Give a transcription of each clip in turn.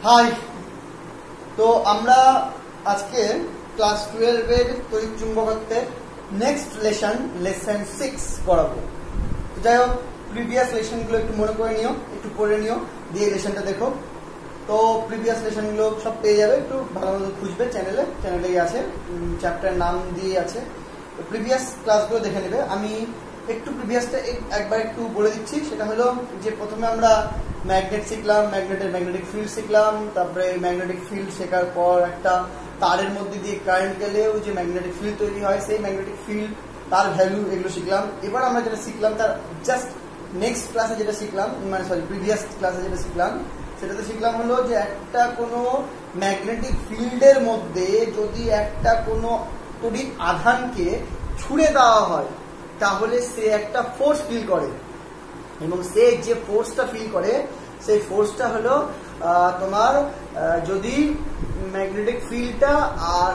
High, তো আমরা আজকে ক্লাস 12 এর তড়িৎচুম্বকত্বের নেক্সট লেসন 6 করাবো। যাই হোক, প্রিভিয়াস লেসনগুলো একটু মনে করে নিও, একটু পড়ে নিও, দিয়ে লেসনটা দেখো। তো প্রিভিয়াস লেসনগুলো সব পেয়ে যাবে, একটু ভালো মতো খুঁজবে, চ্যানেলেই আছে, চ্যাপ্টার নাম দিয়ে আছে। তো প্রিভিয়াস ক্লাসগুলো দেখে নেবে। আমি একটু প্রিভিয়াসটা একবার একটু বলে দিচ্ছি। সেটা হলো যে প্রথমে আমরা ম্যাগনেট শিখলাম, ম্যাগনেটিক ফিল্ড শিখলাম। তারপরে ম্যাগনেটিক ফিল্ড শেখার পর একটা তারের মধ্যে দিয়ে কারেন্ট গেলেও যে ম্যাগনেটিক ফিল্ড তৈরি হয়, সেই ম্যাগনেটিক ফিল্ড, তার ভ্যালু, এগুলো শিখলাম। এবার আমরা যেটা শিখলাম তার জাস্ট নেক্সট ক্লাসে যেটা শিখলাম, প্রিভিয়াস ক্লাসে যেটা শিখলাম, সেটাতে শিখলাম হলো যে একটা কোনো ম্যাগনেটিক ফিল্ডের মধ্যে যদি একটা কোনো তড়িৎ আধানকে ছুড়ে দেওয়া হয়, তাহলে সে একটা ফোর্স ফিল করে, এবং সে যে ফোর্সটা ফিল করে সেই ফোর্সটা হলো তোমার যদি ম্যাগনেটিক ফিল্ডটা আর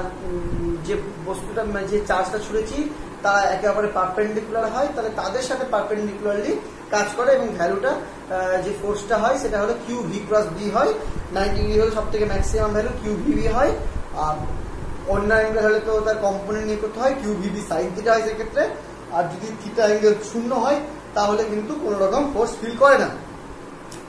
যে বস্তুটা, যে চার্জটা ছুড়েছি, তারা একে অপরের পারপেন্ডিকুলার হয়, তাহলে তাদের সাথে পারপেন্ডিকুলারলি কাজ করে, এবং ভ্যালুটা যে ফোর্সটা হয় সেটা হলো কিউ ভি ক্রস বি হয়। 90 ডিগ্রি হলে সব থেকে ম্যাক্সিমাম ভ্যালু কিউ ভিবি হয়, আর অন্য অ্যাঙ্গেল হলে তো তার কম্পোনেন্ট নিয়ে করতে হয়, কিউ ভিবি সাইন থিটা হয় সেক্ষেত্রে। আর যদি থিটা অ্যাঙ্গেল 0 হয় তাহলে কিন্তু কোনো রকম ফোর্স ফিল করে না,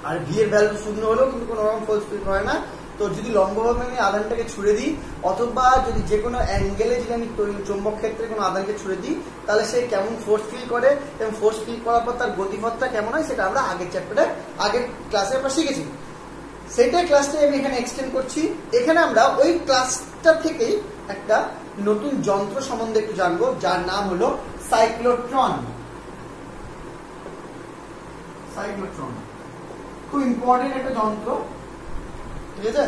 আর ভি এর ভ্যালু 0 হলেও কিন্তু কোনো রকম ফোর্স ফিল করে না। তো যদি লম্বভাবে আমি আধানটাকে ছুড়ে দিই, অথবা যদি যে কোনো অ্যাঙ্গেলে যদি আমি চৌম্বক ক্ষেত্রে কোনো আধানকে ছুড়ে দিই, তাহলে সে কেমন ফোর্স ফিল করে এবং ফোর্স ফিল করার পর তার গতিপথটা কেমন হয়, সেটা আমরা আগের চ্যাপ্টারে, আগের ক্লাসে আমরা শিখেছি। সেটাই ক্লাসটাই আমি এখানে এক্সটেন্ড করছি। এখানে আমরা ওই ক্লাসটা থেকেই একটা নতুন যন্ত্র সম্বন্ধে একটু জানবো, যার নাম হলো সাইক্লোট্রন। খুব ইম্পর্টেন্ট একটা যন্ত্র, ঠিক আছে?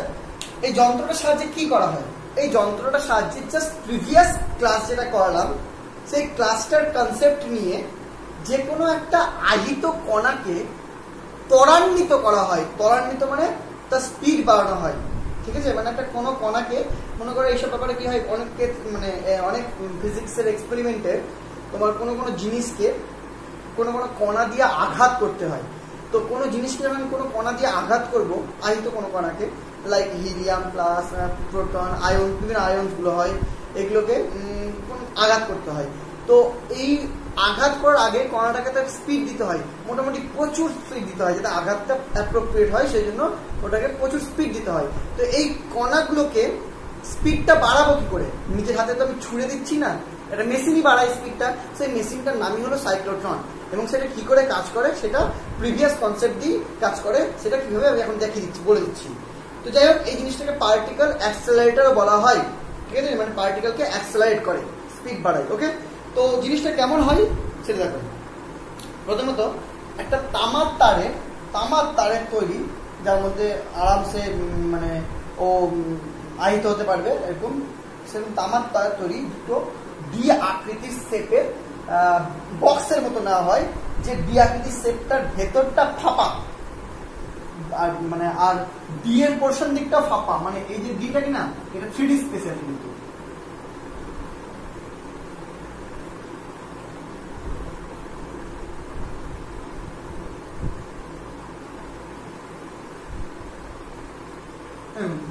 এই যন্ত্রটার সাহায্যে কি করা হয়? এই যন্ত্রটার সাহায্যে জাস্ট প্রিভিয়াস ক্লাস যেটা করালাম, সেই ক্লাসটার কনসেপ্ট নিয়ে যে কোনো একটা আহিত কণাকে ত্বরান্বিত করা হয়। ত্বরান্বিত মানে তার স্পিড বাড়ানো হয়, ঠিক আছে? মানে একটা কোনো কণাকে, মনে করো এইসব ব্যাপারে কি হয়, অনেক ফিজিক্সের এক্সপেরিমেন্টে তোমার কোনো জিনিসকে কোনো কণা দিয়ে আঘাত করতে হয়। তো কোনো জিনিসকে যখন কোনো কণা দিয়ে আঘাত করবো, আহিত কোনো কণাকে, like helium plus, proton, ion, বিভিন্ন আয়নসগুলো হয়, এগুলোকে আঘাত করতে হয়। তো এই আঘাত করার আগে কণাটাকে তার স্পিড দিতে হয়, মোটামুটি প্রচুর স্পিড দিতে হয়, যাতে আঘাতটা অ্যাপ্রোপ্রিয়েট হয়, সেই জন্য ওটাকে প্রচুর স্পিড দিতে হয়। তো এই কণাগুলোকে স্পিডটা বাড়াবো কি করে? নিজের হাতে তো আমি ছুড়ে দিচ্ছি না, একটা মেশিনই বাড়ায় স্পিডটা। সেই মেশিনটার নামই হলো সাইক্লোট্রন, এবং সেটা কি করে কাজ করে সেটা প্রিভিয়াস কনসেপ্ট দিয়ে কাজ করে। সেটা কিভাবে আমি এখন দেখিয়ে দিচ্ছি, বলে দিচ্ছি। তো যাই হোক, এই জিনিসটাকে পার্টিকেল অ্যাক্সেলারেটরও বলা হয়, ঠিক আছে? মানে পার্টিকেলকে অ্যাক্সেলারেট করে, স্পিড বাড়ায়। ওকে, তো জিনিসটা কেমন হয় সেটা দেখো। প্রথমত একটা তামার তারের তৈরি, যার মধ্যে আরামসে ও আহিত হতে পারবে, এরকম সেরকম তামার তারের তৈরি দুটো ডি আকৃতির শেপের বক্সের মতো নেওয়া হয়, যে ডি আকৃতির শেপটার ভেতরটা ফাঁপা, আর ডি এর পোর্শন দিকটা ফাঁপা। মানে এই যে ডিটা কি না, এটা 3D স্পেসে আছে কিন্তু।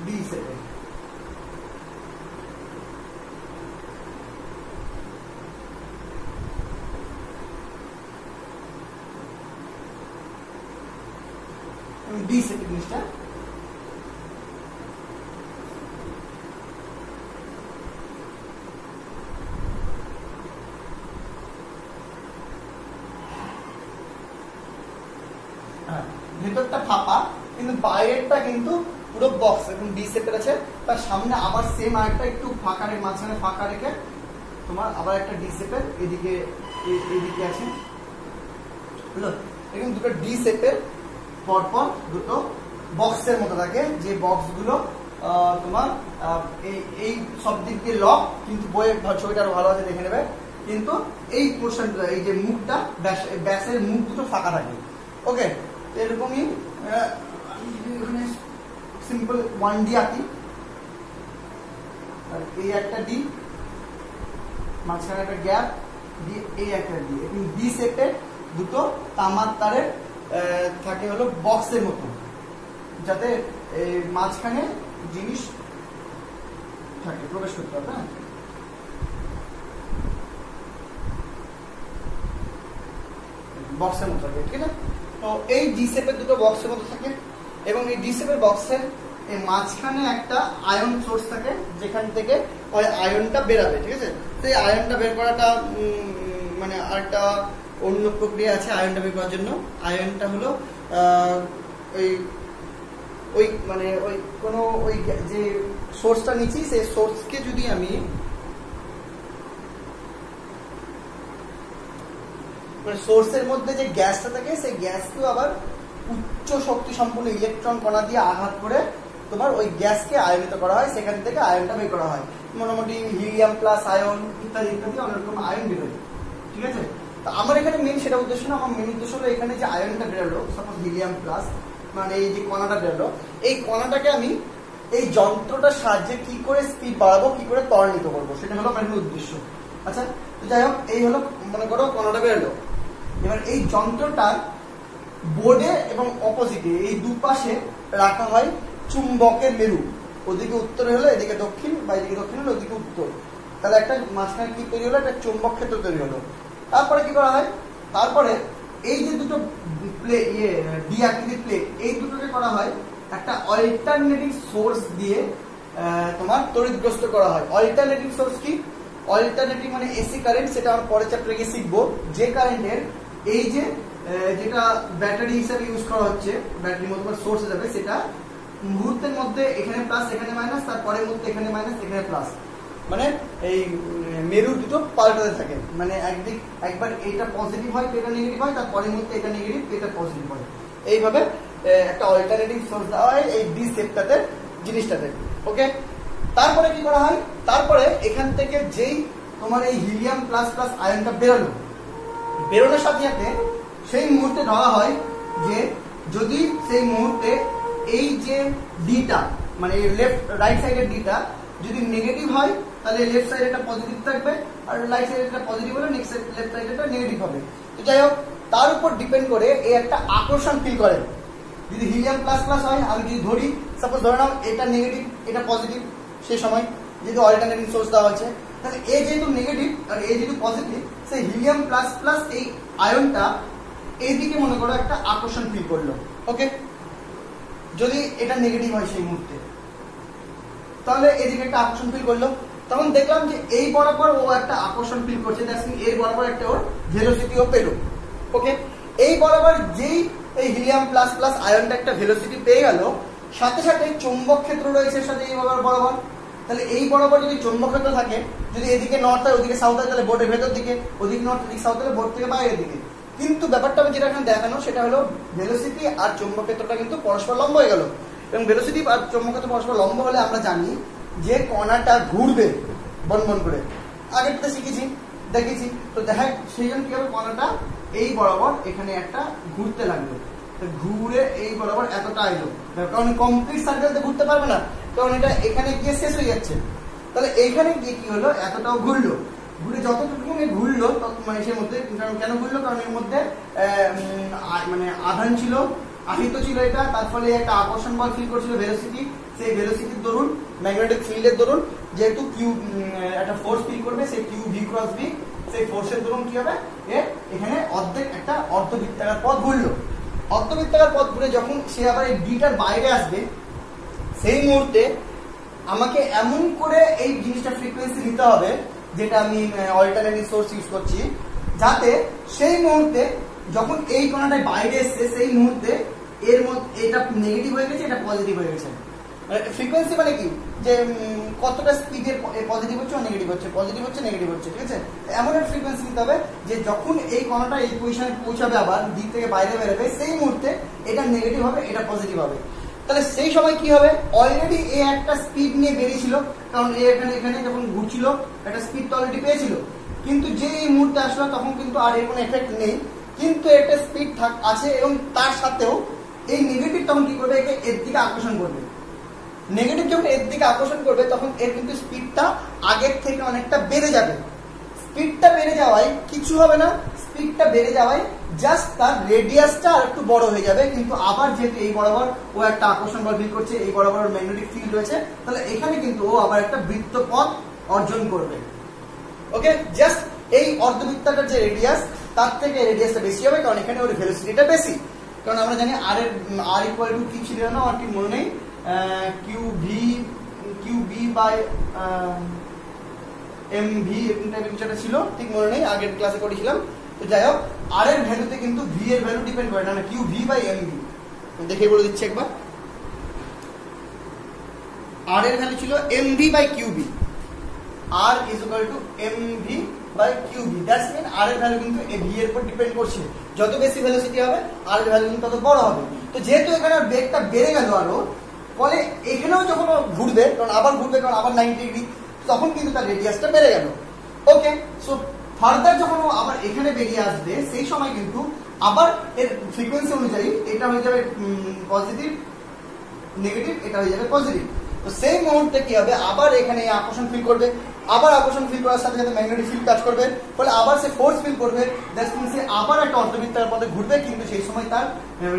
ডি শেপে ডি শেপের জিনিসটা। ভেতরটা ফাঁপা, কিন্তু বাইরেরটা কিন্তু পুরো বক্স, এবং ডি শেপের আছে। তার সামনে আবার সেম আরেকটা একটু ফাঁকা রেখে, মাঝখানে ফাঁকা রেখে তোমার আবার একটা ডি শেপের এদিকে আছে, বুঝলো? এরকম দুটো ডি শেপের পরপর দুটো বক্সের মতো থাকে, যে বক্সগুলো তোমার এই সব দিক দিয়ে লক, কিন্তু বইয়ের ছবিটা আরো ভালো আছে, দেখে নেবে। কিন্তু এই পোর্শনটা, এই যে মুখটা, ব্যাসের মুখ দুটো ফাঁকা থাকে। ওকে, এরকমই এখানে সিম্পল 1D আঁকি, এই একটা ডি, মাঝখানে একটা গ্যাপ দিয়ে, এই একটা ডি, ডি শেপের দুটো তামার তারের থাকে হলো বক্সের মতো, যাতে এই মাঝখানে জিনিস থাকে, প্রবেশ করতে হবে। হ্যাঁ, বক্সের মতো থাকে, ঠিক আছে। তো এই ডি শেপের দুটো বক্সের মতো থাকে এবং এই ডি শেপের বক্সের এই মাঝখানে একটা আয়ন সোর্স থাকে যেখান থেকে ওই আয়নটা বেরাবে, ঠিক আছে। তো এই আয়নটা বের করাটা মানে আরেকটা অন্য প্রক্রিয়া আছে আয়নটা বের করার জন্য। আয়নটা হলো ওই মানে ওই কোনো ওই যে সোর্সটা নিচ্ছি সেই সোর্সকে যদি আমি মানে সোর্সের মধ্যে যে গ্যাসটা থাকে সেই গ্যাসকেও আবার উচ্চ শক্তি সম্পন্ন ইলেকট্রন কণা দিয়ে আঘাত করে তোমার ওই গ্যাসকে আয়নিত করা হয়, সেখান থেকে আয়নটা বের করা হয়। মোটামুটি হিলিয়াম প্লাস আয়ন ইত্যাদি ইত্যাদি অনেক রকম আয়ন বেরোয়, ঠিক আছে। তো আমার এখানে মেন সেটা উদ্দেশ্য না, আমার মেন উদ্দেশ্য হলো এখানে যে আয়নটা বেরোলো, সাপোজ হিলিয়াম প্লাস, মানে এই যে কণাটা বেরোলো, এই কণাটাকে আমি এই যন্ত্রটার সাহায্যে কি করে স্পিড বাড়াবো, কি করে ত্বরান্বিত করবো, সেটা হলো আমার উদ্দেশ্য। আচ্ছা, তো যাই হোক, এই হলো মনে করো কণাটা বেরোলো। এবার এই যন্ত্রটার বোর্ডে এবং অপোজিটে এই দুপাশে রাখা হয় চুম্বকের মেরু। ওদিকে উত্তরে হলো, এদিকে দক্ষিণ, বা এদিকে দক্ষিণ হলো, ওদিকে উত্তর। তাহলে একটা মাঝখানে কি তৈরি হলো, একটা চুম্বক ক্ষেত্র তৈরি হলো। তারপরে কি করা হয়, তারপরে এই যে দুটো ডি আকৃতির প্লেট, এই দুটোকে করা হয় একটা অল্টারনেটিং সোর্স দিয়ে তোমার তড়িৎগ্রস্ত করা হয়। অল্টারনেটিং সোর্স কি? অল্টারনেটিং মানে এসি কারেন্ট, সেটা আমরা পরে চ্যাপ্টারে গিয়ে শিখবো। যে কারেন্টের এই যে যেটা ব্যাটারি হিসাবে ইউজ করা হচ্ছে, ব্যাটারির মতো সোর্স হিসাবে, সেটা মুহূর্তের মধ্যে এখানে প্লাস এখানে মাইনাস, তারপরের মধ্যে এখানে মাইনাস এখানে প্লাস, মানে এই মেরু দুটো পাল্টাতে থাকে। মানে একবার এটা পজিটিভ হয় এটা নেগেটিভ হয়, তারপরের মধ্যে এটা নেগেটিভ এটা পজিটিভ হয়। এইভাবে একটা অল্টারনেটিং সোর্স দেওয়া হয় এই ডি শেপটাতে, জিনিসটাতে। ওকে, তারপরে কি করা হয়, তারপরে এখান থেকে যেই তোমার এই হিলিয়াম প্লাস প্লাস আয়নটা বেরোনোর সাথে সাথে সেই মুহূর্তে ধরা হয় যে যদি সেই মুহূর্তে এই যে ডিটা মানে লেফট রাইট সাইডের ডিটা যদি নেগেটিভ হয়, তাহলে লেফট সাইড এটা পজিটিভ থাকবে, আর রাইট সাইড এটা পজিটিভ হলে লেফট সাইড এটা নেগেটিভ হবে। তো যাই হোক, তার উপর ডিপেন্ড করে এই একটা আকর্ষণ ফিল করে। যদি হিলিয়াম প্লাস প্লাস হয়, আমি যদি ধরি, সাপোজ ধরে নাও এটা নেগেটিভ এটা পজিটিভ, সেই সময় যেহেতু অল্টারনেটিং সোর্স দেওয়া হচ্ছে, তাহলে এ যেহেতু নেগেটিভ আর এ যেহেতু পজিটিভ, সেই হিলিয়াম প্লাস প্লাস এই আয়নটা এইদিকে মনে করো একটা আকর্ষণ ফিল করলো। ওকে, যদি এটা নেগেটিভ হয় সেই মুহূর্তে, তাহলে এদিকে একটা আকর্ষণ ফিল করলো। তখন দেখলাম যে এই বরাবর ও একটা আকর্ষণ ফিল করছে, এর বরাবর একটা ওর ভেলোসিটিও পেল। ওকে, এই বরাবর যেই এই হিলিয়াম প্লাস প্লাস আয়নটা একটা ভেলোসিটি পেয়ে গেল, সাথে সাথে চৌম্বক ক্ষেত্র রয়েছে সাথে এই বরাবর। তাহলে এই বরাবর যদি চৌম্বক ক্ষেত্র থাকে, যদি এদিকে নর্থ হয় ওদিকে সাউথ হয়, তাহলে বোর্ডের ভেতর দিকে, ওদিকে নর্থ ওদিকে সাউথ হলে বোর্ড থেকে বাইরের দিকে। কিন্তু ব্যাপারটা যেটা এখানে দেখানো সেটা হলো ভেলোসিটি আর চৌম্বক ক্ষেত্রটা কিন্তু পরস্পর লম্ব হয়ে গেল। এবং ভেলোসিটি আর চৌম্বক ক্ষেত্র পরস্পর লম্ব হলে আমরা জানি যে কণাটা ঘুরবে বন করে, আগেরটা শিখেছি দেখেছি। তো দেখা সেই জন্য কি হবে, কণাটা এই বরাবর এখানে একটা ঘুরতে লাগলো, ঘুরে এই বরাবর এতটা এলো, কারণ কমপ্লিট সার্কেলতে ঘুরতে পারবে না, কারণ এটা এখানে গিয়ে শেষ হয়ে যাচ্ছে। তাহলে এইখানে গিয়ে কি হলো, এতটাও ঘুরলো, ঘুরে যতটুকু ঘুরলো মানে সে মধ্যে কেন ঘুরলো, কারণ এর মধ্যে মানে আধান ছিল, আহিত ছিল এটা, তার ফলে একটা আকর্ষণ বল ফিল করছিল ভেলোসিটি। সেই ভেলোসিটির দরুন, ম্যাগনেটিক ফিল্ডের দরুন যেহেতু কিউ একটা ফোর্স ফিল করবে, সেই কিউ ভি ক্রস ভি, সেই ফোর্সের দরুন কি হবে, এখানে অর্ধেক একটা অর্ধবৃত্তাকার পথ ঘুরলো। অর্ধবৃত্তাকার পথ ঘুরে যখন সে আবার এই ডিটার বাইরে আসবে, সেই মুহূর্তে আমাকে এমন করে এই জিনিসটা ফ্রিকোয়েন্সি নিতে হবে, যেটা আমি অল্টারনেটিভ সোর্স ইউজ করছি, যাতে সেই মুহূর্তে যখন এই কণাটায় বাইরে এসছে, সেই মুহূর্তে এর মধ্যে এটা নেগেটিভ হয়ে গেছে, এটা পজিটিভ হয়ে গেছে। ফ্রিকোয়েন্সি মানে কি, যে কতটা স্পিডে পজিটিভ হচ্ছে নেগেটিভ হচ্ছে, পজিটিভ হচ্ছে নেগেটিভ হচ্ছে, ঠিক আছে। এমন একটা ফ্রিকোয়েন্সি নিতে হবে যে যখন এই কণাটা এই পজিশনে পৌঁছাবে, আবার দিক থেকে বাইরে বেরোবে, সেই মুহূর্তে এটা নেগেটিভ হবে, এটা পজিটিভ হবে। তাহলে সেই সময় কি হবে, অলরেডি এ একটা স্পিড নিয়ে বেরিয়েছিল, কারণ এখানে যখন ঘুরছিল একটা স্পিড তো অলরেডি পেয়েছিল, কিন্তু যে এই মুহূর্তে আসলো তখন কিন্তু আর এর কোনো এফেক্ট নেই, কিন্তু একটা স্পিড আছে, এবং তার সাথেও এই নেগেটিভ তখন কি করবে, একে এর দিকে আকর্ষণ করবে। নেগেটিভ যখন এর দিকে আকর্ষণ করবে, তখন এর কিন্তু স্পিডটা আগের থেকে অনেকটা বেড়ে যাবে। স্পিডটা বেড়ে যাওয়ায় কিছু হবে না, স্পিডটা বেড়ে যাওয়ায় জাস্ট তার রেডিয়াসটা আর একটু বড় হয়ে যাবে, কিন্তু আবার যেহেতু এই বরাবর ও একটা আকর্ষণ বল ফিল করছে, এই বরাবর ম্যাগনেটিক ফিল্ড রয়েছে, তাহলে এখানে কিন্তু ও আবার একটা বৃত্তপথ অর্জন করবে। ওকে, জাস্ট এই অর্ধবৃত্তাকার যে রেডিয়াস তার থেকে রেডিয়াসটা বেশি হবে, কারণ এখানে ওর ভেলোসিটিটা বেশি। কারণ আমরা জানি আর ইকুয়াল টু কি ছিল না, আর কি মনে নেই, Q B by M V এরকম টাইপের কিছুটা ছিল, ঠিক মনে নেই, আগের ক্লাসে করেছিলাম। তো যাই হোক, আর এর ভ্যালুতে কিন্তু ভি এর ভ্যালু ডিপেন্ড করে না, Q V by M V. দেখে বলে দিচ্ছি একবার, আর এর ভ্যালু ছিল M V by Q B, R is equal to M V by Q B. That's mean R এর ভ্যালু কিন্তু ভি এর উপর ডিপেন্ড করছে, যত বেশি ভেলোসিটি হবে আর এর ভ্যালু কিন্তু তত বড় হবে। তো যেহেতু এখানে বেগটা বেড়ে গেল আরো, ফলে এখানেও যখন ঘুরবে, কারণ আবার 90 ডিগ্রি, তখন কিন্তু তার রেডিয়াসটা বেড়ে গেল। ওকে, সো ফার্দার যখন ও আবার এখানে বেরিয়ে আসবে, সেই সময় কিন্তু আবার এর ফ্রিকোয়েন্সি অনুযায়ী এটা হয়ে যাবে পজিটিভ, নেগেটিভ, এটা হয়ে যাবে পজিটিভ। তো সেই মুহূর্তে কি হবে, আবার এখানে আকর্ষণ ফিল করবে, আবার আকর্ষণ ফিল করার সাথে সাথে ম্যাগনেটিক ফিল্ড কাজ করবে, ফলে আবার সে ফোর্স ফিল করবে, দ্যাটস মিন্স সে আবার একটা অর্ধবৃত্তাকার পথে ঘুরবে, কিন্তু সেই সময় তার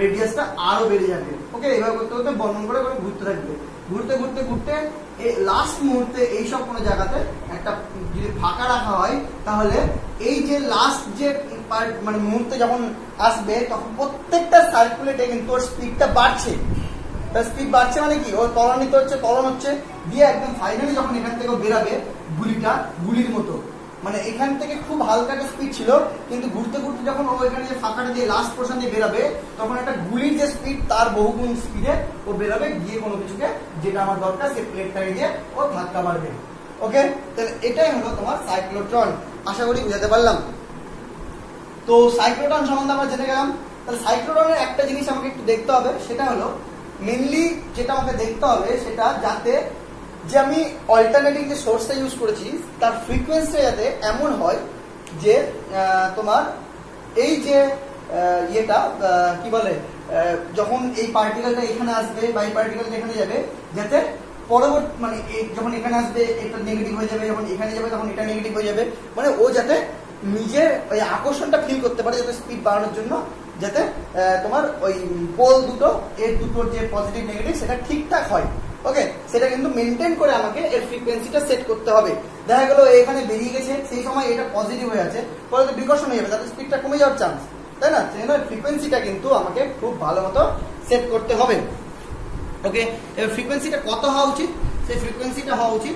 রেডিয়াসটা আরো বেড়ে যাবে। ওকে, এইভাবে করতে করতে বর্ণন করে ঘুরতে থাকবে, ঘুরতে ঘুরতে ঘুরতে লাস্ট মুহূর্তে এইসব কোনো জায়গাতে একটা যদি ফাঁকা রাখা হয়, তাহলে এই যে লাস্ট যে মানে মুহূর্তে যখন আসবে, তখন প্রত্যেকটা সার্কুলেটে কিন্তু ওর স্পিডটা বাড়ছে। তার স্পিড বাড়ছে মানে কি, ও ত্বরান্বিত হচ্ছে, ত্বরণ হচ্ছে, দিয়ে একদম ফাইনালি যখন এখান থেকে বেরাবে গুলির মতো, মানে এখান থেকে খুব হালকা একটা স্পিড ছিল, কিন্তু ঘুরতে ঘুরতে যখন ও এখানে যে ফাঁকাটা দিয়ে লাস্ট পোর্শন দিয়ে বেরাবে, তখন একটা গুলির যে স্পিড তার বহুগুণ স্পিডে ও বেরাবে, গিয়ে কোনো কিছুকে যেটা আমার দরকার সেই প্লেটটাকে গিয়ে ও ধাক্কা মারবে। ওকে, তাহলে এটাই হলো তোমার সাইক্লোট্রন। আশা করি বুঝাতে পারলাম। তো সাইক্লোট্রন সম্বন্ধে আমরা জেনে গেলাম। তাহলে সাইক্লোট্রনের একটা জিনিস আমাকে একটু দেখতে হবে, সেটা হলো মেনলি যেটা আমাকে দেখতে হবে, সেটা যাতে যে আমি অল্টারনেটিং যে সোর্সটা ইউজ করেছি তার ফ্রিকোয়েন্সিটা যাতে এমন হয় যে তোমার এই যে ইয়েটা কি বলে, যখন এই পার্টিকেলটা এখানে আসবে বা এই পার্টিকেলটা এখানে যাবে, যাতে পরবর্তী মানে যখন এখানে আসবে এটা নেগেটিভ হয়ে যাবে, যখন এখানে যাবে তখন এটা নেগেটিভ হয়ে যাবে, মানে ও যাতে নিজের ওই আকর্ষণটা ফিল করতে পারে, যাতে স্পিড বাড়ানোর জন্য যাতে তোমার ওই পোল দুটো এর দুটোর যে পজিটিভ নেগেটিভ সেটা ঠিকঠাক হয়। ওকে, সেটা কিন্তু মেনটেন করে আমাকে এর ফ্রিকোয়েন্সিটা সেট করতে হবে। দেখা গেল এখানে বেরিয়ে গেছে, সেই সময় এটা পজিটিভ হয়ে আছে, পরে তো বিকর্ষণ হয়ে যাবে, তাহলে স্পিডটা কমে যাওয়ার চান্স, তাই না? সেই জন্য ফ্রিকোয়েন্সিটা কিন্তু আমাকে খুব ভালো মতো সেট করতে হবে। ওকে, এবার ফ্রিকোয়েন্সিটা কত হওয়া উচিত? সেই ফ্রিকোয়েন্সিটা হওয়া উচিত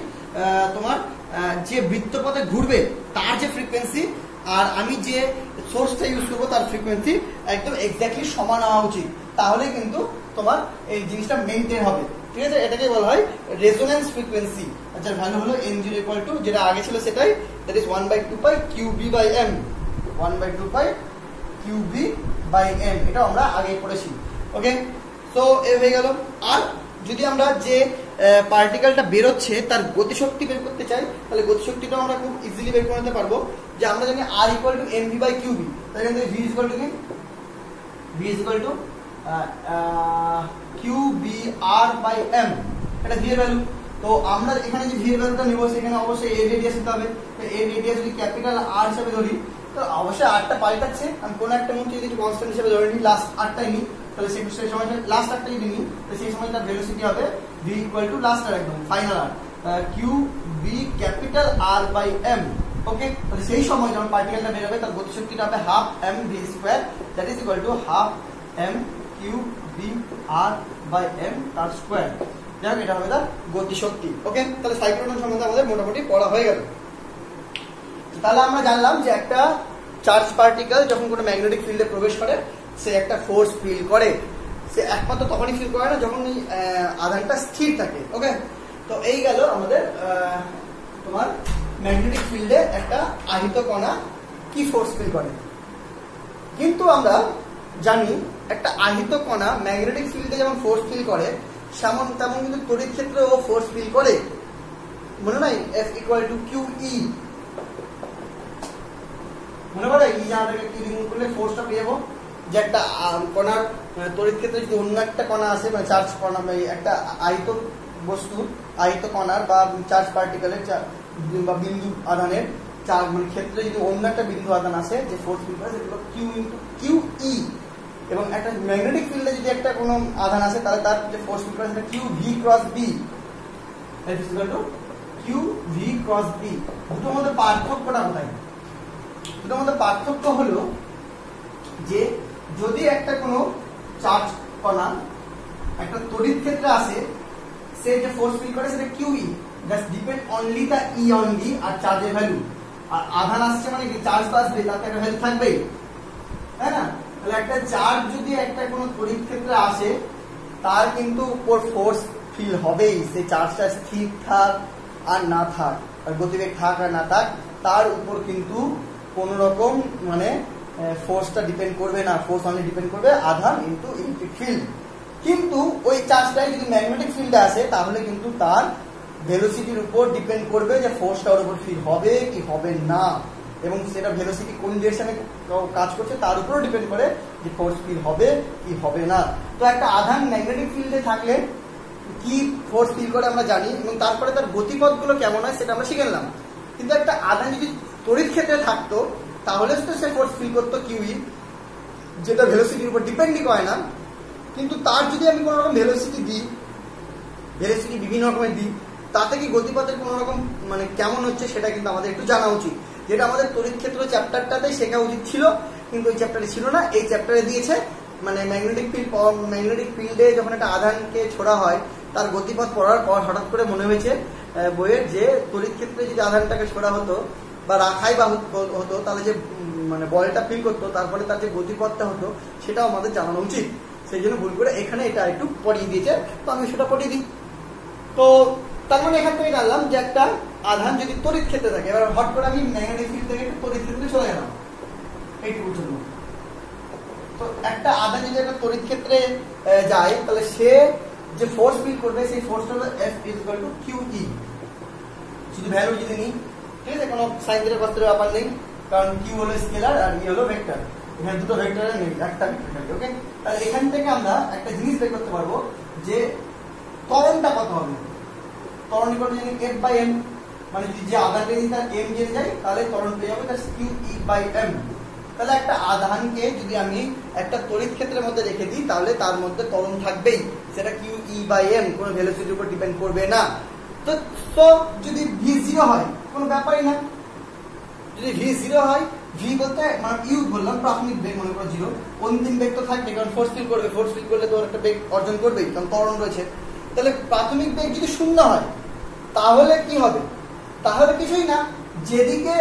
তোমার যে বৃত্তপথে ঘুরবে তার যে ফ্রিকোয়েন্সি, আর আমি যে সোর্সটা ইউজ করবো তার ফ্রিকোয়েন্সি একদম এক্স্যাক্টলি সমান হওয়া উচিত, তাহলে কিন্তু তোমার এই জিনিসটা মেনটেন হবে। ঠিক আছে, এটাকে বলা হয় রেজোন্যান্স ফ্রিকোয়েন্সি। আচ্ছা, ভ্যালু হলো n0 ইকুয়াল টু যেটা আগে ছিল সেটাই, that is 1/2 pi QB by m, 1/2 pi QB by m, এটা আমরা আগে পড়েছি। ওকে, তো এ হয়ে গেল। আর যদি আমরা যে পার্টিকেলটা বেরোচ্ছে তার গতিশক্তি বের করতে চাই, তাহলে গতিশক্তিটাও আমরা খুব ইজিলি বের করে নিতে পারবো। যে আমরা জানি r equal to mv by qb, তাহলে এখান থেকে v ইকুয়াল টু কি, v equal to qbr by m, এটা v এর ভ্যালু। তো আমরা এখানে যে v এর ভ্যালুটা নিব, সেখানে অবশ্যই a রেডিয়াস নিতে হবে। তো a রেডিয়াস যদি ক্যাপিটাল R হিসেবে ধরি, তো অবশ্যই আরটা পাল্টাচ্ছে, আমি কোনো একটা মুহূর্তে যদি কনস্ট্যান্ট হিসেবে ধরে নিই, লাস্ট আরটাই নিই, তাহলে সেই সময়টা লাস্ট আরটা যদি নিই, তো সেই সময় তার ভেলোসিটি হবে v ইকুয়াল টু লাস্ট আর একদম ফাইনাল আর qb capital R by m। Okay, তাহলে সেই সময় যখন পার্টিকেলটা বেরোবে তার গতিশক্তিটা হবে half m v square, that is equal to half m qb r by m তার স্কয়ার। যাই হোক, এটা হবে তার গতিশক্তি। ওকে, তাহলে সাইক্লোট্রন সম্বন্ধে আমাদের মোটামুটি পড়া হয়ে গেল। তাহলে আমরা জানলাম যে একটা চার্জ পার্টিকেল যখন কোনো ম্যাগনেটিক ফিল্ডে প্রবেশ করে, সে একটা ফোর্স ফিল করে। সে একমাত্র তখনই ফিল করে না যখন এই আধানটা স্থির থাকে। ওকে, তো এই গেল আমাদের তোমার ম্যাগনেটিক ফিল্ডে একটা আহিত কণা কি ফোর্স ফিল করে। কিন্তু আমরা জানি একটা আহিত কণা ম্যাগনেটিক ফিল্ডে যেমন ফোর্স ফিল করে, তেমন কিন্তু তড়িৎ ক্ষেত্রেও ফোর্স ফিল করে। মনে নাই F ইকুয়াল টু QE, মনে পড়ে ই জানাটাকে কি রিমুভ করলে ফোর্সটা পেয়ে যাবো, যে একটা কণার তড়িৎ ক্ষেত্রে যদি অন্য একটা কণা আসে, মানে চার্জ কণা, একটা আহিত বস্তু, আহিত কণার বা চার্জ পার্টিকেলের বা বিন্দু আধানের মানে ক্ষেত্রে যদি অন্য একটা বিন্দু আধান আসে যে ফোর্স ফিল্ড করে সেগুলো কিউ ইন্টু কিউ ই, এবং একটা ম্যাগনেটিক ফিল্ডে যদি একটা কোনো আধান আসে তাহলে তার যে ফোর্স ফিল্ড করে সেটা q v cross b, q v cross b. দুটোর মধ্যে পার্থক্যটা কোথায়? দুটোর মধ্যে পার্থক্য হলো যে যদি একটা কোনো চার্জ কণা একটা তড়িৎ ক্ষেত্রে আসে, সে যে ফোর্স ফিল করে সেটা Q E, that's depend only the E only আর চার্জের ভ্যালু। আর আধান আসছে মানে কি চার্জ তো আসবে, তাতে একটা ভ্যালু থাকবেই, তাই না? তাহলে একটা চার্জ যদি একটা কোনো তড়িৎ ক্ষেত্রে আসে তার কিন্তু উপর ফোর্স ফিল হবেই, সেই চার্জটা স্থির থাক আর না থাক, আর গতিবেগ থাক আর না থাক, তার উপর কিন্তু কোন রকম মানে ফোর্সটা ডিপেন্ড করবে না। ফোর্স অনলি ডিপেন্ড করবে আধান ইনটু ইলেকট্রিক ফিল্ড। কিন্তু ওই চার্জটাই যদি ম্যাগনেটিক ফিল্ডে আসে তাহলে কিন্তু তার ভেলোসিটির উপর ডিপেন্ড করবে যে ফোর্সটা ওর উপর ফিল হবে কি হবে না, এবং সেটা ভেলোসিটি কোন ডিরেকশনে কাজ করছে তার উপরও ডিপেন্ড করে যে ফোর্স ফিল হবে কি হবে না। তো একটা আধান ম্যাগনেটিক ফিল্ডে থাকলে কি ফোর্স ফিল করে আমরা জানি, এবং তারপরে তার গতিপথগুলো কেমন হয় সেটা আমরা শিখে নিলাম। কিন্তু একটা আধান যদি তড়িৎ ক্ষেত্রে থাকতো তাহলে তো সে ফোর্স ফিল করতো কিউই, যেটা ভেলোসিটির উপর ডিপেন্ডই করে না। কিন্তু তার যদি আমি কোনো রকম ভেলোসিটি দিই, ভেলোসিটি বিভিন্ন রকমের দিই, তাতে কি গতিপথের কোনো রকম মানে কেমন হচ্ছে সেটা কিন্তু আমাদের একটু জানা উচিত, যেটা আমাদের তড়িৎ ক্ষেত্র চ্যাপ্টারটাতে শেখা উচিত ছিল, কিন্তু ওই চ্যাপ্টারে ছিল না। এই চ্যাপ্টারে দিয়েছে মানে ম্যাগনেটিক ফিল্ডে যখন একটা আধানকে ছোড়া হয় তার গতিপথ পড়ার পর হঠাৎ করে মনে হয়েছে বইয়ের যে তড়িৎ ক্ষেত্রে যদি আধানটাকে ছোড়া হতো বা রাখাই বা হতো তাহলে যে মানে বলটা ফিল করতো তারপরে তার যে গতিপথটা হতো সেটাও আমাদের জানানো উচিত। সেই জন্য ভুল করে এখানে এটা একটু পড়িয়ে দিয়েছে, তো আমি সেটা পড়িয়ে দিই। তো তার মানে এখান থেকে জানলাম যে একটা আধান যদি তড়িৎ ক্ষেত্রে থাকে, এবার হট করে আমি ম্যাগনেটিক ফিল্ড থেকে একটু তড়িৎ ক্ষেত্রে চলে গেলাম এইটুকুর জন্য। তো একটা আধান যদি একটা তড়িৎ ক্ষেত্রে যায় তাহলে সে যে ফোর্স ফিল করবে সেই ফোর্সটা হলো F ইকুয়াল টু QE। শুধু ভ্যালু যদি নিই, ঠিক আছে, কোনো সাইন থিটা কস থিটার ব্যাপার নেই, কারণ Q হলো স্কেলার আর E হলো ভেক্টর। এখানে দুটো ভেক্টরের নেই, একটা ভেক্টর থাকে। ওকে, তাহলে এখান থেকে আমরা একটা জিনিস বের করতে পারবো যে ত্বরণটা কত হবে। ত্বরণ ইকুয়াল টু যদি F/m, মানে যদি যে আধানটা যদি তার m জেনে যায় তাহলে ত্বরণ পেয়ে যাবে তার QE/m। তাহলে একটা আধানকে যদি আমি একটা তড়িৎ ক্ষেত্রের মধ্যে রেখে দিই তাহলে তার মধ্যে ত্বরণ থাকবেই, সেটা QE/m, কোনো ভেলোসিটির উপর ডিপেন্ড করবে না। তো যদি v0 হয় কোনো ব্যাপারই না। যদি v0 হয়, v বলতে মানে u বললাম প্রাথমিক বেগ, মনে করো 0, অন্তিম বেগ তো থাকবে কারণ ফোর্স ফিল করবে, ফোর্স ফিল করলে তো একটা বেগ অর্জন করবেই কারণ ত্বরণ রয়েছে। তাহলে প্রাথমিক বেগ যদি 0 হয় তাহলে কি হবে? তাহলে কিছুই না, যেদিকে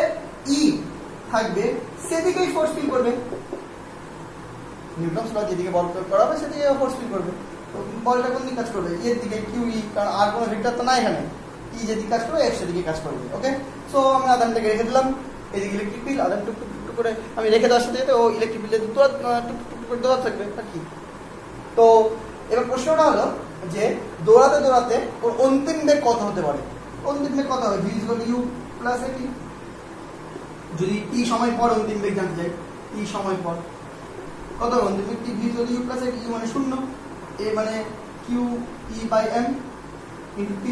E থাকবে সেদিকেই ফোর্স ফিল করবে। নিউটনস ল, যেদিকে বল প্রয়োগ করা হবে সেদিকে ফোর্স ফিল করবে। তো বলটা কোন দিকে কাজ করবে? এর দিকে, QE, কারণ আর কোনো ভেক্টর তো না এখানে। E যেদিকে কাজ করবে F সেদিকে কাজ করবে। ওকে, সো আমি আধানটাকে রেখে দিলাম, এদিকে ইলেকট্রিক ফিল্ড, আধান টুক টুক টুক করে আমি রেখে দেওয়ার সাথে ও ইলেকট্রিক ফিল্ডে টুক টুক করে দৌড়াতে থাকবে আর কি। তো এবার প্রশ্নটা হলো যে দৌড়াতে দৌড়াতে ওর অন্তিম বেগ কত হতে পারে? অন্তিম বেগ কত হবে? v = u + at। যদি t সময় পর অন্তিম বেগ জানতে চাই, t সময় পর কত হবে অন্তিম বেগ? v = u + at, u মানে 0, a মানে QE/m * t,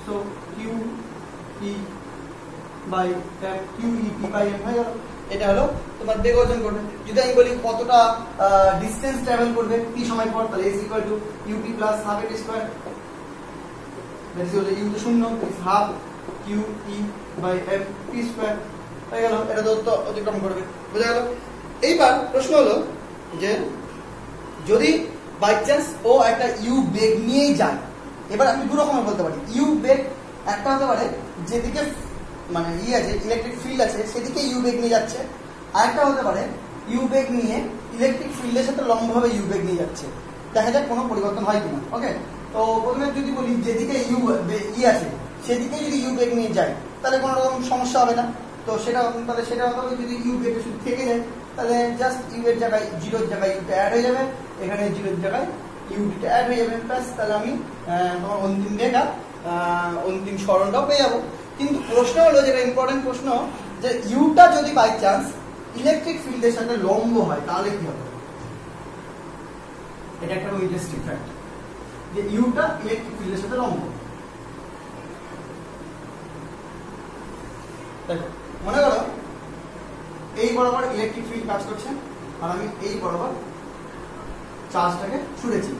সো QE/m হয়ে গেল। এটা হলো তোমার বেগ অর্জন করবে। যদি আমি বলি কতটা ডিসটেন্স ট্রাভেল করবে t সময় পর, তাহলে s = ut + ½ at square, that is u তো 0, ইজ ½ QE/m t স্কয়ার হয়ে গেল। এটা তো অতিক্রম করবে, বুঝা গেল? এইবার প্রশ্ন হলো যে যদি বাই চান্স ও একটা u বেগ নিয়েই যায়, এবার আমি দু রকমের বলতে পারি। u বেগ একটা হতে পারে যেদিকে মানে আছে ইলেকট্রিক ফিল্ড আছে সেদিকে u বেগ নিয়ে যাচ্ছে, আর একটা হতে পারে u বেগ নিয়ে ইলেকট্রিক ফিল্ডের সাথে লম্বভাবে u বেগ নিয়ে যাচ্ছে। দেখা যাক কোনো পরিবর্তন হয় কিনা। ওকে, তো প্রথমে যদি বলি যেদিকে আছে সেদিকে যদি u বেগ নিয়ে যায় তাহলে কোনো রকম সমস্যা হবে না। তো সেটা হবে যদি u বেগ শুধু থেকে যায় তাহলে জাস্ট u এর জায়গায় 0 এর জায়গায় u টা অ্যাড হয়ে যাবে, এখানে 0 এর জায়গায় u টা অ্যাড হয়ে যাবে, প্লাস তাহলে আমি তোমার অন্তিম বেগ আর অন্তিম সরণটাও পেয়ে যাবো। কিন্তু প্রশ্ন হলো, যেটা ইম্পর্টেন্ট প্রশ্ন, যে ইউটা যদি বাই চান্স ইলেকট্রিক ফিল্ডের সাথে লম্ব হয় তাহলে কি হবে? এটা একটা ইন্টারেস্টিং ফ্যাক্ট যে ইউটা ইলেকট্রিক ফিল্ডের সাথে লম্ব। দেখো মনে করো এই বরাবর ইলেকট্রিক ফিল্ড কাজ করছে আর আমি এই বরাবর চার্জটাকে ছুড়েছি।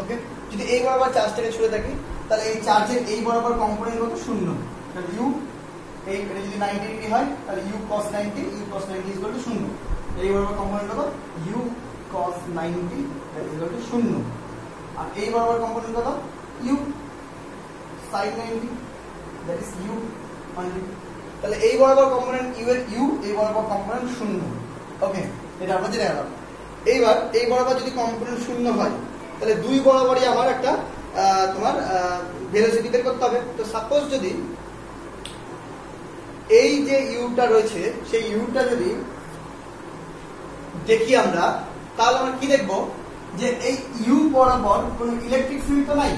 ওকে, যদি এই বরাবর চার্জটাকে ছুড়ে থাকি তাহলে এই চার্জের এই বরাবর কম্পোনেন্ট কত? শূন্য। তাহলে ইউ এই এটা যদি 90 ডিগ্রি হয় তাহলে u cos 90 u cos 90 is equal to 0। এই বরাবর কম্পোনেন্ট কত? U cos 90 that is equal to 0। আর এই বরাবর কম্পোনেন্ট কত? U sin 90 that is u only. তাহলে এই বরাবর কম্পোনেন্ট ইউ এর ইউ, এই বরাবর কম্পোনেন্ট 0। ওকে, এটা আমরা জেনে গেলাম। এইবার এই বরাবর যদি কম্পোনেন্ট 0 হয় তাহলে দুই বরাবরই আমার একটা তোমার ভেলোসিটি বের করতে হবে। তো সাপোজ যদি এই যে ইউটা রয়েছে সেই ইউটা যদি দেখি আমরা, তাহলে আমরা কি দেখবো যে এই ইউ বরাবর কোনো ইলেকট্রিক ফিল্ড তো নাই,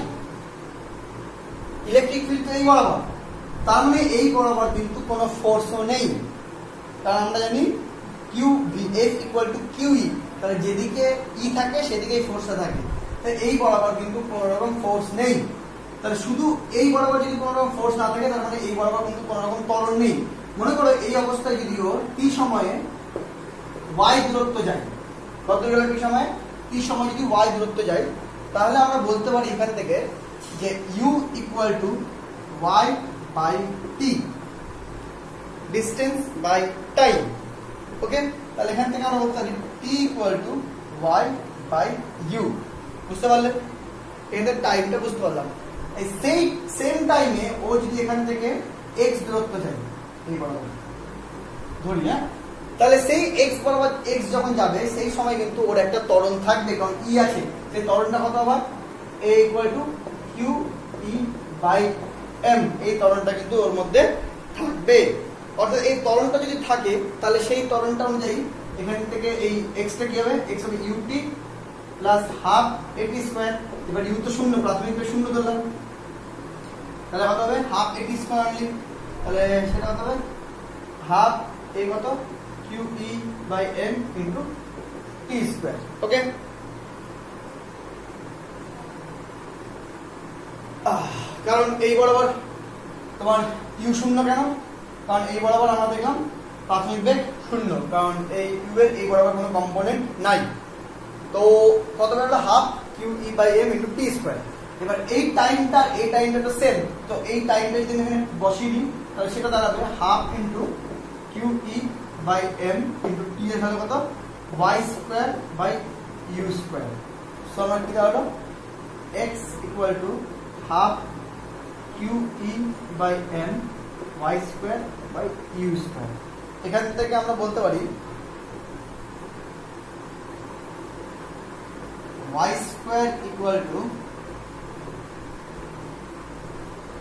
ইলেকট্রিক ফিল্ড তো এই বরাবর, তার মানে এই বরাবর কিন্তু কোনো ফোর্সও নেই। কারণ আমরা জানি q v F equal to Q E, তাহলে যেদিকে ই থাকে সেদিকেই ফোর্সটা থাকে। তাই এই বরাবর কিন্তু কোনো রকম ফোর্স নেই। তাহলে শুধু এই বরাবর যদি কোনো রকম ফোর্স না থাকে তার মানে এই বরাবর কিন্তু কোনো রকম ত্বরণ নেই। মনে করো এই অবস্থায় যদিও টি সময়ে ওয়াই দূরত্ব যায়, কত দূরে টি সময়? টি সময় যদি ওয়াই দূরত্ব যায় তাহলে আমরা বলতে পারি এখান থেকে যে U equal to Y by T, distance by time. Okay, তাহলে এখান থেকে আমরা বলতে পারি T equal to Y by U. বুঝতে পারলে? এখানে টাইমটা বুঝতে পারলাম। এই সেম টাইমে ও যদি এখান থেকে এক্স দূরত্ব যায় এই বরাবর ধরি, হ্যাঁ, তাহলে সেই এক্স বরাবর এক্স যখন যাবে সেই সময় কিন্তু ওর একটা ত্বরণ থাকবে, কারণ ই আছে। সেই ত্বরণটা কত হবে? A equal to Q E by M. এই ত্বরণটা কিন্তু ওর মধ্যে থাকবে। অর্থাৎ এই ত্বরণটা যদি থাকে তাহলে সেই ত্বরণটা অনুযায়ী এখান থেকে এই এক্সটা কি হবে? এক্স হবে ইউটি প্লাস হাফ এটি স্কোয়ার। এবার ইউ তো শূন্য, প্রাথমিকভাবে শূন্য ধরলাম, তাহলে কত হবে? হাফ এটি স্কোয়ার অনলি। তাহলে সেটা কত হবে? হাফ এই কত? Q E by M into T square. Okay, কারণ এই বরাবর তোমার ইউ শূন্য কেন? কারণ এই বরাবর আমরা দেখলাম প্রাথমিক বেগ শূন্য, কারণ এই ইউ এর এই বরাবর কোনো কম্পোনেন্ট নাই। তো কত বেরোলো? Half Q E by M into T square. এবার এই টাইমটা তো সেম, তো এই টাইমটা যদি এখানে বসিয়ে দিই তাহলে সেটা দাঁড়াবে half into Q E by M into T এর ভ্যালু কত? Y square by U square. So আমার কি দাঁড়ালো? X equal to half Q E by M Y square by U square. এখান থেকে আমরা বলতে পারি y square equal to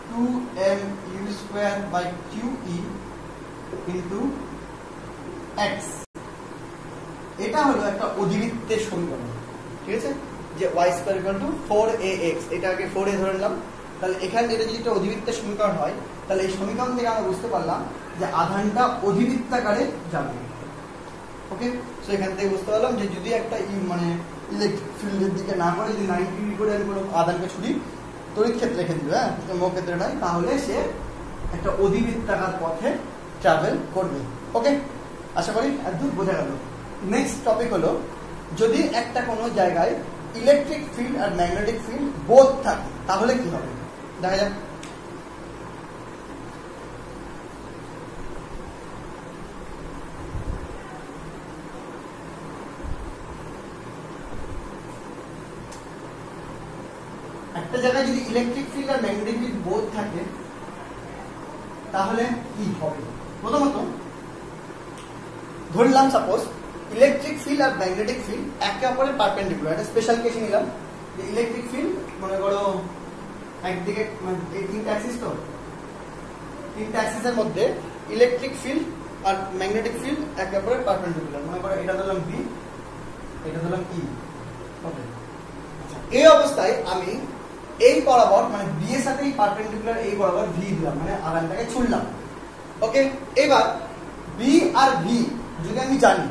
2mu square by qe into x। এটা হলো একটা অধিবৃত্তের সমীকরণ, ঠিক আছে? যে y square equal to 4ax, এটা আগে 4a ধরে নিলাম। তাহলে এখানে এটা যদি একটা অধিবৃত্তের সমীকরণ হয় তাহলে এই সমীকরণ থেকে আমরা বুঝতে পারলাম যে আধানটা অধিবৃত্তাকারে যাবে। ওকে, সো এখান থেকে বুঝতে পারলাম যে যদি একটা মানে ইলেকট্রিক ফিল্ডের দিকে না করে যদি 90 ডিগ্রি করে আমি কোনো আধানকে ছুরি তড়িৎ ক্ষেত্রে রেখে দিবে, হ্যাঁ, চৌম্বক ক্ষেত্রে নয়, তাহলে সে একটা অধিবৃত্তাকার পথে ট্রাভেল করবে। ওকে, আশা করি একদম বোঝা গেল। নেক্সট টপিক হলো যদি একটা কোনো জায়গায় ইলেকট্রিক ফিল্ড আর ম্যাগনেটিক ফিল্ড বোথ থাকে তাহলে কি হবে দেখা যাক। একটা জায়গায় যদি ইলেকট্রিক ফিল্ড আর ম্যাগনেটিক ফিল্ড বোথ থাকে তাহলে কি হবে? প্রথমত ধরলাম সাপোজ ইলেকট্রিক ফিল্ড আর ম্যাগনেটিক ফিল্ড একে অপরের পারপেন্ডিকুলার। একটা স্পেশাল কেসে নিলাম যে ইলেকট্রিক ফিল্ড মনে করো একদিকে এই তিনটা অ্যাক্সিস, তো তিনটা অ্যাক্সিসের মধ্যে ইলেকট্রিক ফিল্ড আর ম্যাগনেটিক ফিল্ড একে অপরের পারপেন্ডিকুলার। মনে করো এটা ধরলাম ভি, এটা ধরলাম ই। ওকে, এই অবস্থায় আমি এই বরাবর মানে বি এর সাথে পারপেন্ডিকুলার এই বরাবর ভি দিলাম, মানে আধানটাকে ছুড়লাম। ওকে, এবার বি আর ভি যদি আমি জানি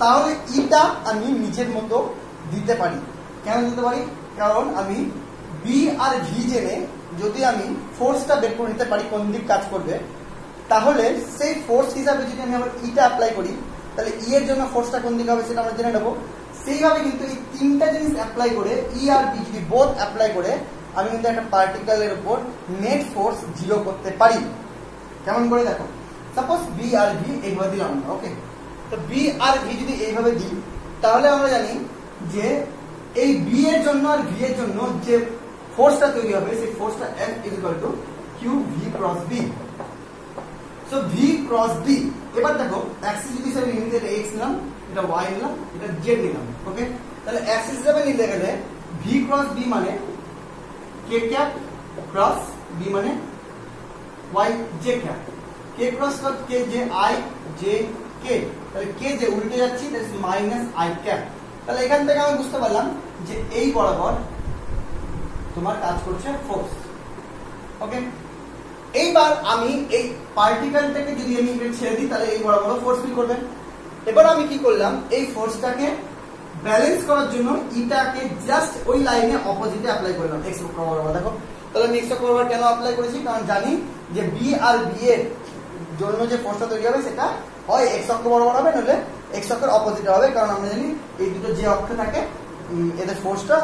তাহলে ইটা আমি নিজের মতো দিতে পারি। কেন দিতে পারি? কারণ আমি বি আর ভি জেনে যদি আমি ফোর্সটা বের করে নিতে পারি কোন দিক কাজ করবে, তাহলে সেই ফোর্স হিসাবে যদি আমি আবার ইটা অ্যাপ্লাই করি, তাহলে ই এর জন্য ফোর্সটা কোন দিকে হবে সেটা আমরা জেনে নেবো। সেইভাবে কিন্তু এই তিনটা জিনিস অ্যাপ্লাই করে, ই আর বি যদি বোথ অ্যাপ্লাই করে, আমি কিন্তু একটা পার্টিকেলের উপর নেট ফোর্স 0 করতে পারি। কেমন করে দেখো, সাপোজ বি আর ভি এইভাবে দিলাম আমরা, ওকে। তো বি আর ভি যদি এইভাবে দিই, তাহলে আমরা জানি যে এই বি এর জন্য আর ভি এর জন্য যে ফোর্সটা তৈরি হবে, সেই ফোর্সটা F is equal to q v cross b. So v cross b, এবার দেখো অ্যাক্সিস যদি হিসেবে নিতে এক্স নিলাম, এটা ওয়াই নিলাম, এটা জেড নিলাম, ওকে। তাহলে অ্যাক্সিস হিসেবে নিতে গেলে ভি ক্রস বি মানে কে ক্যাপ ক্রস বি মানে ওয়াই জে ক্যাপ, কে ক্রস কে যে আই জে কে, তাহলে কে যে উল্টে যাচ্ছি that is minus I cap. তাহলে এখান থেকে আমি বুঝতে পারলাম যে এই বরাবর তোমার কাজ করছে ফোর্স, ওকে। এইবার আমি এই পার্টিকেলটাকে যদি আমি ছেড়ে দিই, তাহলে এই বরাবর ফোর্স ফিল করবে। এবার আমি কি করলাম, এই ফোর্সটাকে ব্যালেন্স করার জন্য ইটাকে জাস্ট ওই লাইনে অপোজিটে অ্যাপ্লাই করলাম, এক্স অক্ষ বরাবর। দেখো তাহলে আমি এক্স অক্ষ বরাবর কেন অ্যাপ্লাই করেছি, কারণ জানি যে বি আর বি এর জন্য যে ফোর্সটা তৈরি হবে সেটা হয় এক্স অক্ষ বরাবর হবে, নাহলে এক্স অক্ষের অপোজিটে হবে। কারণ আমরা জানি এই দুটো যে অক্ষে থাকে এদের ফোর্সটা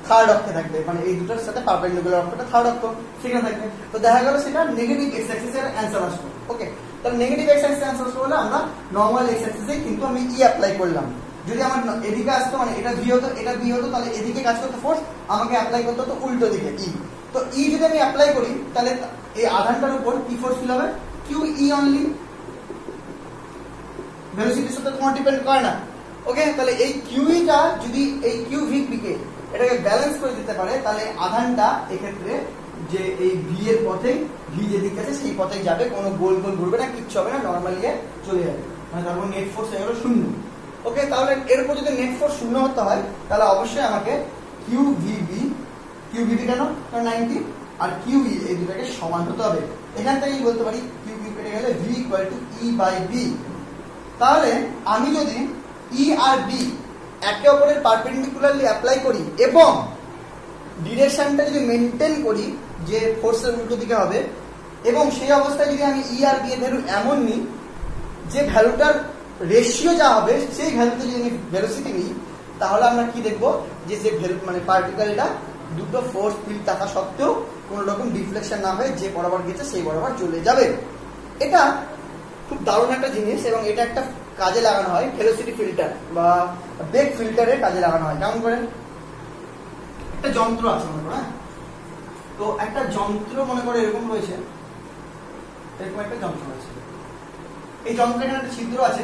থার্ড অক্ষে থাকবে, মানে এই দুটোর সাথে পারপেন্ডিকুলার অক্ষটা থার্ড অক্ষ সেখানে থাকবে। তো দেখা গেল সেটা নেগেটিভ এক্স অ্যাক্সিস এর অ্যান্সার আসবে, ওকে। তাহলে নেগেটিভ এক্স অ্যাক্সিস অ্যান্সার আসবে বলে আমরা নরমাল এক্স অ্যাক্সিসে কিন্তু আমি ই অ্যাপ্লাই করলাম। যদি আমার এদিকে আসতো, মানে এটা ভি হতো, এটা বি হতো, তাহলে এদিকে কাজ করতে ফোর্স আমাকে অ্যাপ্লাই করতে হতো উল্টো দিকে ই। তো ই যদি আমি অ্যাপ্লাই করি, তাহলে এই আধানটার উপর কি ফোর্স ফিল হবে, কিউ ই অনলি, ভেলোসিটির সাথে তোমার ডিপেন্ড করে না, ওকে। তাহলে এই কিউইটা যদি এই কিউ ভি কে এটাকে ব্যালেন্স করে দিতে পারে, তাহলে আধানটা এক্ষেত্রে যে এই ভি এর পথে, ভি যেদিকে আছে সেই পথেই যাবে, কোনো গোল গোল ঘুরবে না, কিচ্ছু হবে না, নর্মালি চলে যাবে, মানে তারপর নেট ফোর্স হয়ে গেল 0, ওকে। তাহলে এর উপর যদি নেট ফোর্স 0 হতে হয়, তাহলে অবশ্যই আমাকে কিউ ভিবি কেন, কারণ 90 আর কিউ ই এই দুটাকে সমান হতে হবে। এখান থেকেই বলতে পারি কিউ কেটে গেলে v equal to E by B. তাহলে আমি যদি ই আর বি একে অপরের পারপেন্ডিকুলারলি অ্যাপ্লাই করি এবং ডিরেকশনটা যদি মেনটেন করি যে ফোর্সের উল্টো দিকে হবে, এবং সেই অবস্থায় যদি আমি ই আর বি এর ভ্যালু এমন নিই যে ভ্যালুটার রেশিও যা হবে সেই ভ্যালুতে যদি আমি ভেলোসিটি নিই, তাহলে আমরা কি দেখবো যে মানে পার্টিকেলটা দুটো ফোর্স ফিল্ড থাকা সত্ত্বেও কোনো রকম ডিফ্লেকশন না হয়ে যে বরাবর গেছে সেই বরাবর চলে যাবে। এটা খুব দারুণ একটা জিনিস, এবং এটা একটা কাজে লাগানো হয় ভেলোসিটি ফিল্টার বা বেগ ফিল্টারের কাজে লাগানো হয়। কেমন করে, একটা যন্ত্র আছে মনে করো, তো একটা যন্ত্র মনে করে এরকম রয়েছে, এরকম একটা যন্ত্র রয়েছে, এই যন্ত্রের এখানে একটা ছিদ্র আছে,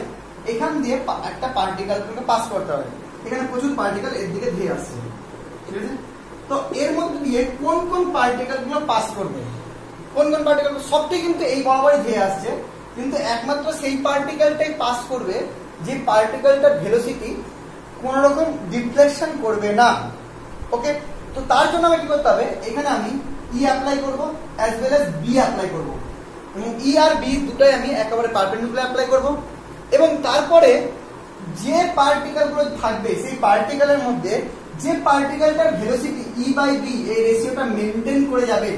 এখান দিয়ে একটা পার্টিকেলকে পাস করতে হবে, এখানে প্রচুর পার্টিকেল এর দিকে ধেয়ে আসছে, ঠিক আছে। তো এর মধ্যে দিয়ে কোন কোন পার্টিকেল গুলো পাস করবে, কোন কোন পার্টিকেল, সবটাই কিন্তু এই বরাবরই ধেয়ে আসছে, কিন্তু একমাত্র সেই পার্টিকেলটাই পাস করবে যে পার্টিকেলটার ভেলোসিটি কোন রকম ডিফ্লেকশন করবে না, ওকে। তো তার জন্য আমাকে কি করতে হবে, এখানে আমি ই অ্যাপ্লাই করবো as well as B apply করবো, এবং ই আর বি দুটাই আমি একেবারে পারপেন্ডিকুলার অ্যাপ্লাই করবো, এবং তারপরে যে পার্টিকেল গুলো থাকবে সেই পার্টিকেলের মধ্যে যে পার্টিকেলটার ভেলোসিটি ই বাই বি এই রেশিওটা মেনটেন করে যাবে,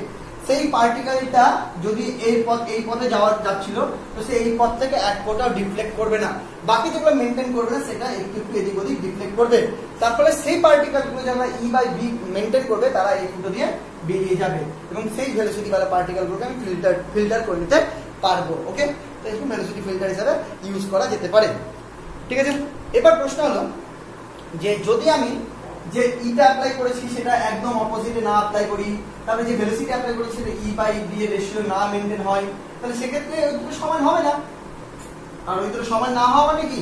সেই পার্টিকেলটা যদি এই পথে যাচ্ছিল, তো সে এই পথ থেকে এক ফোঁটাও ডিফ্লেক্ট করবে না, বাকি যেগুলো মেনটেন করবে না সেটা একটু একটু এদিক ওদিক ডিফ্লেক্ট করবে। তারপরে সেই পার্টিকেলগুলো যারা ই বাই বি মেনটেন করবে তারা এই ফুটো দিয়ে বেরিয়ে যাবে, এবং সেই ভেলোসিটি वाला পার্টিকেলগুলোকে আমি ফিল্টার করে নিতে পারবো, ওকে। তো এরকম ভেলোসিটি ফিল্টার হিসেবে ইউজ করা যেতে পারে, ঠিক আছে। এবার প্রশ্ন হলো যে যদি আমি যে ইটা অ্যাপ্লাই করেছি সেটা একদম অপোজিটে না অ্যাপ্লাই করি, তাহলে যে ভেলোসিটি অ্যাপ্লাই করেছি সেটা ই বাই বি এর রেশিও না মেনটেন হয়, তাহলে সেক্ষেত্রে ওই দুটো সমান হবে না। আর ওই দুটো সমান না হওয়া মানে কি,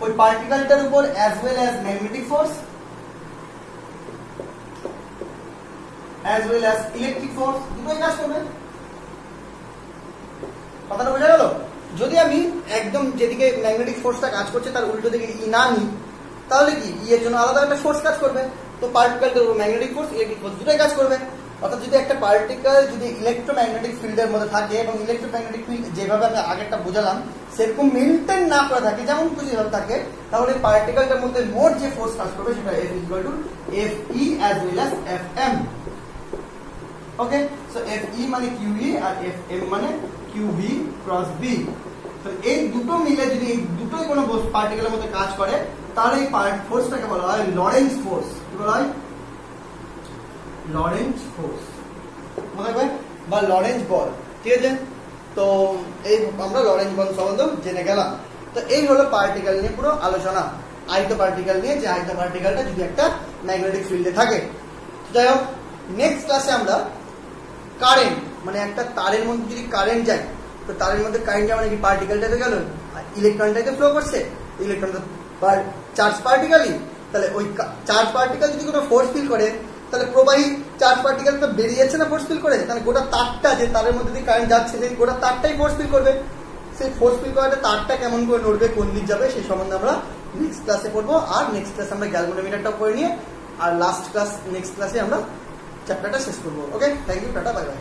ওই পার্টিকেলটার উপর as well as magnetic force as well as electric force দুটোই কাজ করবে। কথাটা বোঝা গেল? যদি আমি একদম যেদিকে ম্যাগনেটিক ফোর্সটা কাজ করছে তার উল্টো দিকে ই না নিই, তাহলে কি ই এর জন্য আলাদা একটা ফোর্স কাজ করবে, তো পার্টিকেলটার উপর ম্যাগনেটিক ফোর্স ইলেকট্রিক ফোর্স দুটোই কাজ করবে। অর্থাৎ যদি একটা পার্টিকেল যদি ইলেকট্রোম্যাগনেটিক ফিল্ডের মধ্যে থাকে এবং ইলেকট্রোম্যাগনেটিক ফিল্ড যেভাবে আমি আগেরটা বোঝালাম সেরকম মেনটেন না করে থাকে, যেমন খুশি ভাবে থাকে, তাহলে পার্টিকেলটার মধ্যে মোট যে ফোর্স কাজ করবে সেটা F equal to Fe as well as Fm, okay. So Fe মানে QE আর Fm মানে QB ক্রস B। তো এই দুটো মিলে যদি এই দুটোই কোনো পার্টিকেলের মধ্যে কাজ করে তাহলে এই ফোর্সটাকে বলা হয় লরেন্জ ফোর্স। কি বলা হয়? লরেন্জ ফোর্স মনে রাখবে, বা লরেন্জ বল। ঠিক আছে, তো এই আমরা লরেন্জ বল সম্বন্ধে জেনে গেলাম। তো এই হলো পার্টিকেল নিয়ে পুরো আলোচনা, আয়ত পার্টিকেল নিয়ে, যে আয়ত পার্টিকেলটা যদি একটা ম্যাগনেটিক ফিল্ডে থাকে। যাই হোক, নেক্সট ক্লাসে আমরা কারেন্ট, মানে একটা তারের মধ্যে যদি কারেন্ট যায়, তো তারের মধ্যে কারেন্ট যাওয়া মানে কি পার্টিকেলটাতে গেল, ইলেকট্রনটাতে ফ্লো করছে, ইলেকট্রন চার্জ পার্টিকেলই। তাহলে ওই চার্জ পার্টিকেল যদি কোনো ফোর্স ফিল করে, তাহলে প্রবাহী চার্জ পার্টিকেলটা বেরিয়ে যাচ্ছে না ফোর্স ফিল করে, তাহলে গোটা তারটা, যে তারের মধ্যে দিয়ে কারেন্ট যাচ্ছে, সেই গোটা তারটাই ফোর্স ফিল করবে। সেই ফোর্স ফিল করাটা তারটা কেমন করে নড়বে, কোন দিক যাবে, সেই সম্বন্ধে আমরা নেক্সট ক্লাসে পড়বো। আর নেক্সট ক্লাসে আমরা গ্যালভানোমিটারটাও করে নিয়ে, আর লাস্ট ক্লাস নেক্সট ক্লাসে আমরা চ্যাপ্টারটা শেষ করবো। Okay, thank you, tata, bye by.